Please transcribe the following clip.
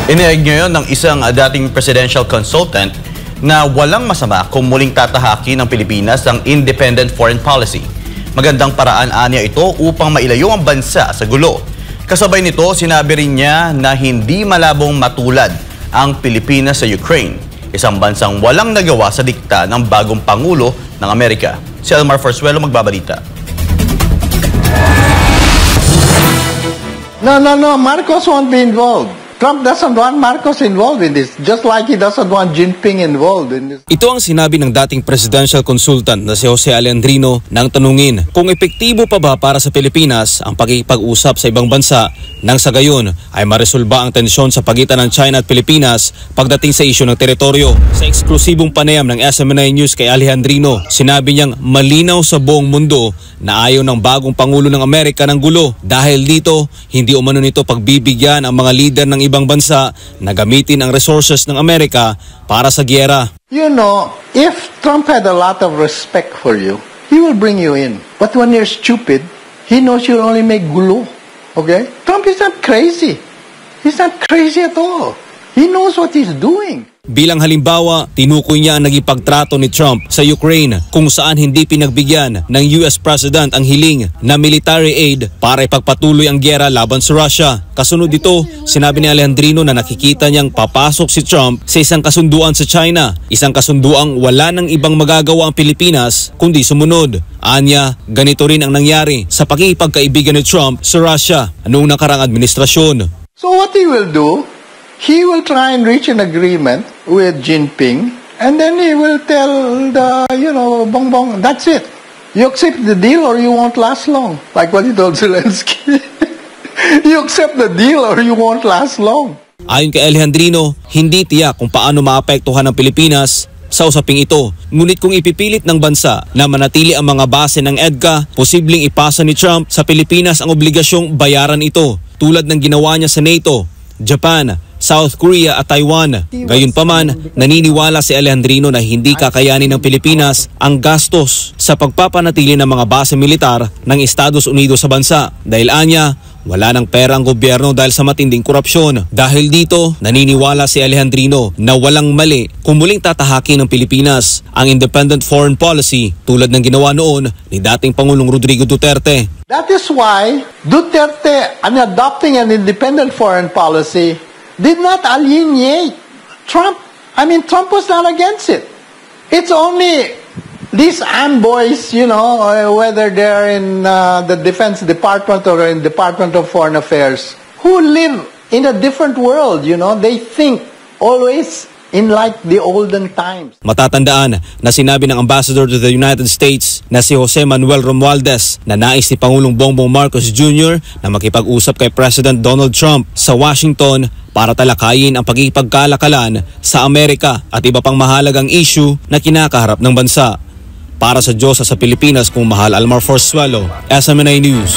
Inihayag ngayon ng isang dating presidential consultant na walang masama kung muling tatahaki ng Pilipinas ang independent foreign policy. Magandang paraan anya ito upang mailayo ang bansa sa gulo. Kasabay nito, sinabi rin niya na hindi malabong matulad ang Pilipinas sa Ukraine, isang bansang walang nagawa sa dikta ng bagong Pangulo ng Amerika. Si Elmar Forzuelo magbabalita. No, Marcos won't be involved. Trump doesn't want Marcos involved in this, just like he doesn't want Jinping involved in this. Ito ang sinabi ng dating presidential consultant na si Jose Alejandrino nang tanungin kung epektibo pa ba para sa Pilipinas ang pakikipag-usap sa ibang bansa nang sa gayon ay maresolba ang tensyon sa pagitan ng China at Pilipinas pagdating sa isyu ng teritoryo. Sa eksklusibong panayam ng SMNI News kay Alejandrino, sinabi niyang malinaw sa buong mundo na ayaw ng bagong Pangulo ng Amerika ng gulo. Dahil dito, hindi umano nito pagbibigyan ang mga lider ng ibang bansa na gamitin ang resources ng Amerika para sa giyera. You know, if Trump had a lot of respect for you, he will bring you in. But when you're stupid, he knows you'll only make gulo. Okay? Trump is not crazy. He's not crazy at all. He knows what he's doing. Bilang halimbawa, tinukoy niya ang naging pagtrato ni Trump sa Ukraine kung saan hindi pinagbigyan ng US President ang hiling na military aid para ipagpatuloy ang giyera laban sa Russia. Kasunod dito, sinabi ni Alejandrino na nakikita niyang papasok si Trump sa isang kasunduan sa China, isang kasunduang wala nang ibang magagawa ang Pilipinas kundi sumunod. Anya, ganito rin ang nangyari sa pakikipagkaibigan ni Trump sa Russia noong nakarang administrasyon. So what he will do, he will try and reach an agreement with Jinping, and then he will tell the, Bongbong, that's it. You accept the deal or you won't last long. Like what he told Zelensky. You accept the deal or you won't last long. Ayon kay Alejandrino, hindi tiyak kung paano maapektuhan ng Pilipinas sa usaping ito. Ngunit kung ipipilit ng bansa na manatili ang mga base ng EDCA, posibleng ipasa ni Trump sa Pilipinas ang obligasyong bayaran ito, tulad ng ginawa niya sa NATO, Japan, South Korea at Taiwan. Gayunpaman, naniniwala si Alejandrino na hindi kakayanin ng Pilipinas ang gastos sa pagpapanatili ng mga base militar ng Estados Unidos sa bansa. Dahil anya, wala ng pera ang gobyerno dahil sa matinding korupsyon. Dahil dito, naniniwala si Alejandrino na walang mali kung muling tatahakin ng Pilipinas ang independent foreign policy tulad ng ginawa noon ni dating Pangulong Rodrigo Duterte. That is why Duterte, in adopting an independent foreign policy, did not alienate Trump. I mean, Trump was not against it. It's only these amboys, whether they're in the Defense Department or in Department of Foreign Affairs, who live in a different world, They think always in like the olden times. Matatandaan na sinabi ng Ambassador to the United States na si Jose Manuel Romualdez na nais ni Pangulong Bongbong Marcos Jr. na makipag-usap kay President Donald Trump sa Washington para talakayin ang pagkikipagkalakalan sa Amerika at iba pang mahalagang issue na kinakaharap ng bansa. Para sa Diyos sa Pilipinas, kung mahal, Elmar Forzuelo, SMNI News.